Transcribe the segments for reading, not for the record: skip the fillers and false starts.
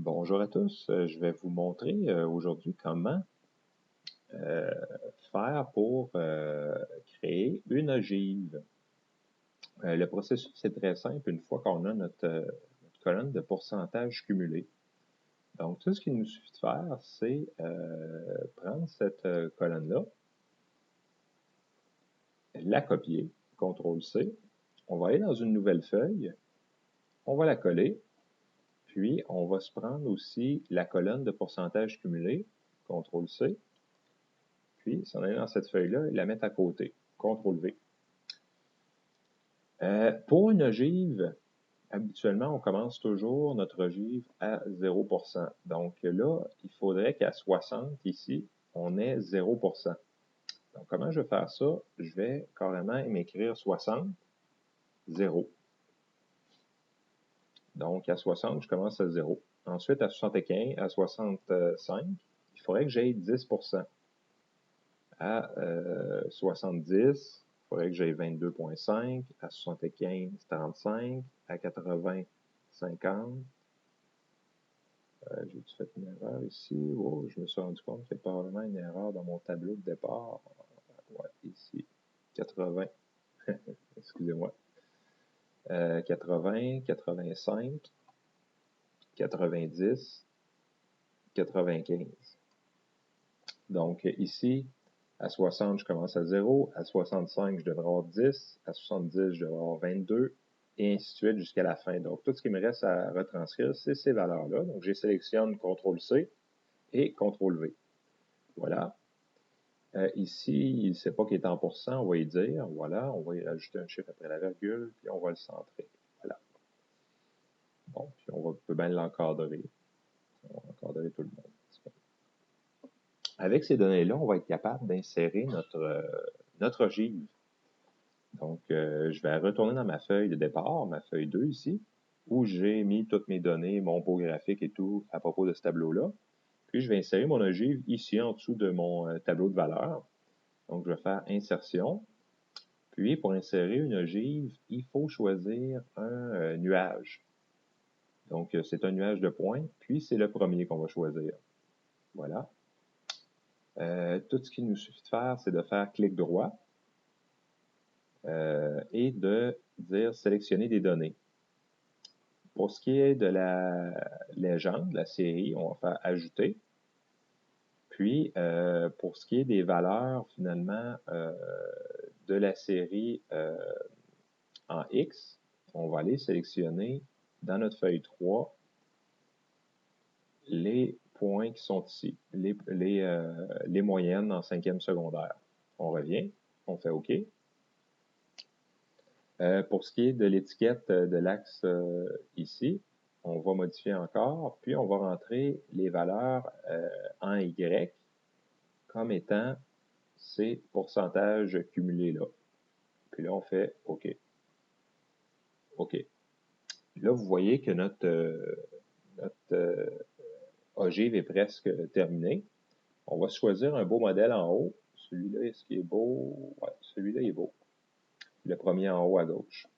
Bonjour à tous, je vais vous montrer aujourd'hui comment euh, faire pour créer une ogive. Le processus est très simple une fois qu'on a notre colonne de pourcentage cumulé. Donc, tout ce qu'il nous suffit de faire, c'est prendre cette colonne-là, la copier, CTRL-C, on va aller dans une nouvelle feuille, on va la coller, puis on va se prendre aussi la colonne de pourcentage cumulé, CTRL-C, puis s'en aller dans cette feuille-là et la mettre à côté, CTRL-V. Pour une ogive, habituellement, on commence toujours notre ogive à 0%. Donc là, il faudrait qu'à 60, ici, on ait 0%. Donc comment je vais faire ça? Je vais carrément m'écrire 60, 0. Donc à 60, je commence à 0. Ensuite, à 75, à 65, il faudrait que j'aille 10%. À 70, il faudrait que j'aille 22,5. À 75, 35. À 80, 50. J'ai-tu fait une erreur ici? Oh, je me suis rendu compte qu'il y a probablement une erreur dans mon tableau de départ. Ouais, ici. 80. Excusez-moi. 80, 85, 90, 95. Donc ici, à 60, je commence à 0. À 65, je devrais avoir 10. À 70, je devrais avoir 22. Et ainsi de suite jusqu'à la fin. Donc, tout ce qui me reste à retranscrire, c'est ces valeurs-là. Donc, je sélectionne CTRL-C et CTRL-V. Voilà. Ici, il ne sait pas qu'il est en pourcent, on va y dire. Voilà, on va y rajouter un chiffre après la virgule, puis on va le centrer. Voilà. Bon, puis on peut bien l'encadrer. On va encadrer tout le monde. Avec ces données-là, on va être capable d'insérer notre ogive. Donc, je vais retourner dans ma feuille de départ, ma feuille 2 ici, où j'ai mis toutes mes données, mon beau graphique et tout à propos de ce tableau-là. Puis, je vais insérer mon ogive ici en dessous de mon tableau de valeur. Donc, je vais faire Insertion. Puis, pour insérer une ogive, il faut choisir un nuage. Donc, c'est un nuage de points, puis c'est le premier qu'on va choisir. Voilà. Tout ce qu'il nous suffit de faire, c'est de faire clic droit et de dire sélectionner des données. Pour ce qui est de la légende, la série, on va faire ajouter. Puis, pour ce qui est des valeurs, finalement, de la série en X, on va aller sélectionner dans notre feuille 3 les points qui sont ici, les moyennes en 5e secondaire. On revient, on fait OK. Pour ce qui est de l'étiquette de l'axe ici, on va modifier encore, puis on va rentrer les valeurs en Y comme étant ces pourcentages cumulés-là. Puis là, on fait OK. OK. Là, vous voyez que notre ogive est presque terminée. On va choisir un beau modèle en haut. Celui-là, est-ce qu'il est beau? Ouais, celui-là est beau. Le premier en haut à gauche.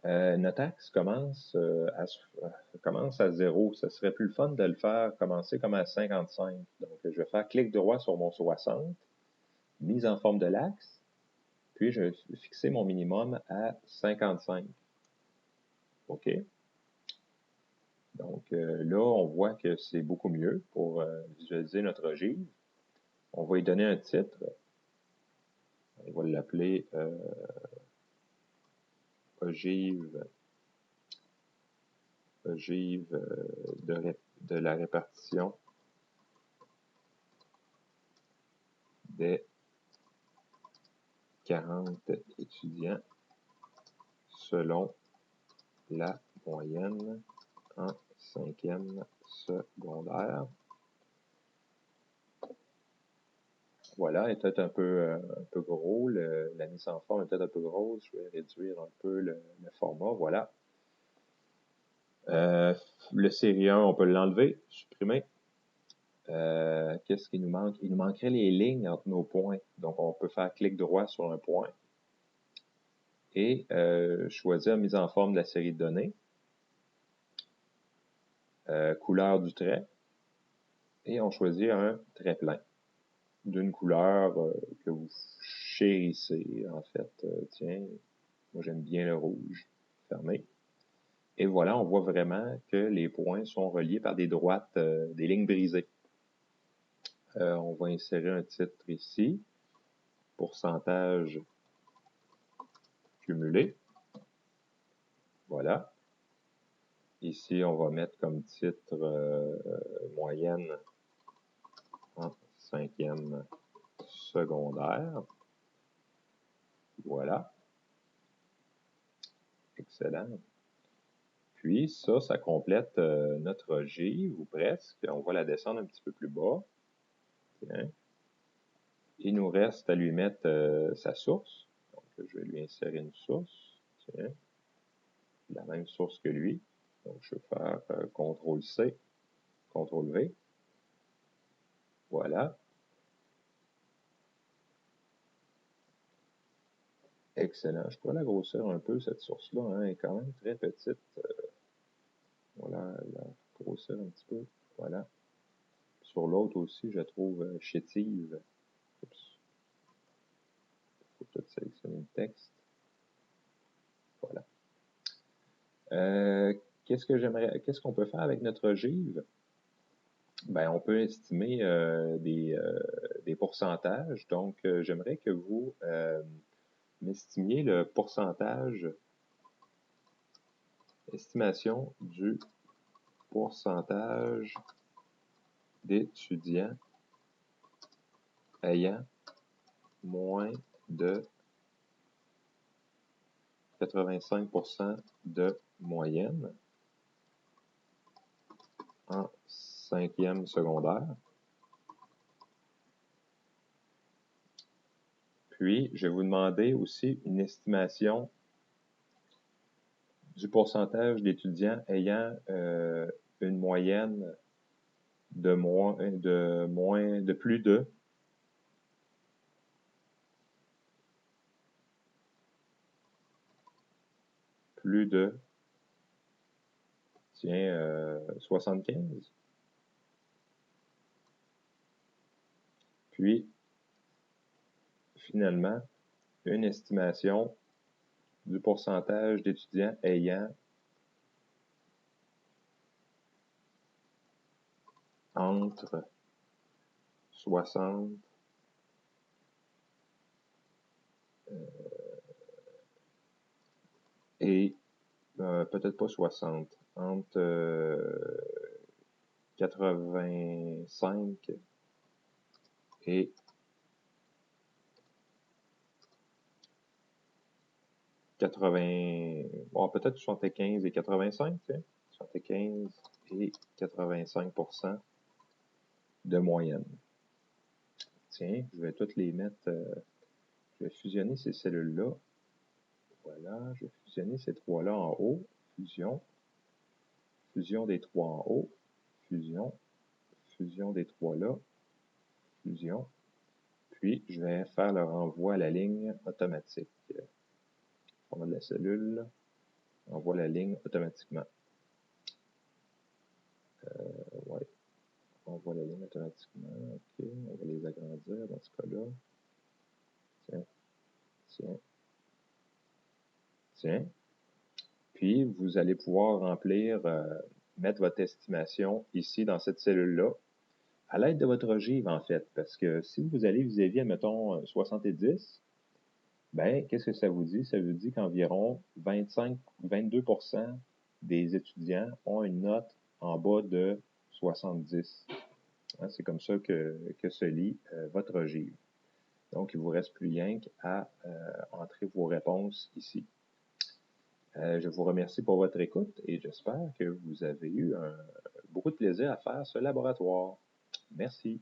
Notre axe commence à 0. Ce serait plus le fun de le faire commencer comme à 55. Donc, je vais faire clic droit sur mon 60, mise en forme de l'axe, puis je vais fixer mon minimum à 55. OK. Donc, là, on voit que c'est beaucoup mieux pour visualiser notre ogive. On va lui donner un titre. On va l'appeler ogive de la répartition des 40 étudiants selon la moyenne en 5e secondaire. Voilà, elle est peut-être un peu gros, la mise en forme est peut-être un peu grosse, je vais réduire un peu le format, voilà. Le série 1, on peut l'enlever, supprimer. Qu'est-ce qu'il nous manque? Il nous manquerait les lignes entre nos points. Donc, on peut faire clic droit sur un point et choisir mise en forme de la série de données. couleur du trait, et on choisit un trait plein d'une couleur que vous chérissez, en fait. Tiens, moi j'aime bien le rouge. Fermé. Et voilà, on voit vraiment que les points sont reliés par des droites, des lignes brisées. On va insérer un titre ici, pourcentage cumulé. Voilà. Ici, on va mettre comme titre moyenne en 5e secondaire. Voilà. Excellent. Puis ça complète notre ogive, ou presque. On va la descendre un petit peu plus bas. Tiens. Il nous reste à lui mettre sa source. Donc, je vais lui insérer une source. Tiens. La même source que lui. Donc, je vais faire CTRL-C, CTRL-V. Voilà. Excellent. Je pourrais la grossir un peu, cette source-là. Hein, elle est quand même très petite. Voilà, la grossir un petit peu. Voilà. Sur l'autre aussi, je la trouve chétive. Oups. Il faut peut-être sélectionner le texte. Voilà. Qu'est-ce qu'on peut faire avec notre ogive? Ben, on peut estimer des pourcentages. Donc, j'aimerais que vous m'estimiez le pourcentage, estimation du pourcentage d'étudiants ayant moins de 85% de moyenne en 5e secondaire. Puis, je vais vous demander aussi une estimation du pourcentage d'étudiants ayant une moyenne de plus de 75. Puis, finalement, une estimation du pourcentage d'étudiants ayant entre 60 et peut-être pas 60, entre 85 et 80, bon, peut-être 75 et 85, 75 et 85% de moyenne. Tiens, je vais toutes les mettre, je vais fusionner ces cellules-là. Voilà, je vais fusionner ces trois-là en haut. Fusion. Fusion des trois en haut. Fusion. Fusion des trois là. Fusion. Puis, je vais faire le renvoi à la ligne automatique. Format de la cellule. Envoie la ligne automatiquement. Ouais. On voit la ligne automatiquement. OK. On va les agrandir dans ce cas-là. Tiens. Tiens. Tiens. Puis, vous allez pouvoir remplir, mettre votre estimation ici dans cette cellule-là, à l'aide de votre ogive, en fait. Parce que si vous allez vis-à-vis, admettons, 70, ben, qu'est-ce que ça vous dit? Ça vous dit qu'environ 22% des étudiants ont une note en bas de 70. Hein, c'est comme ça que se lit votre ogive. Donc, il ne vous reste plus rien qu'à entrer vos réponses ici. Je vous remercie pour votre écoute et j'espère que vous avez eu beaucoup de plaisir à faire ce laboratoire. Merci.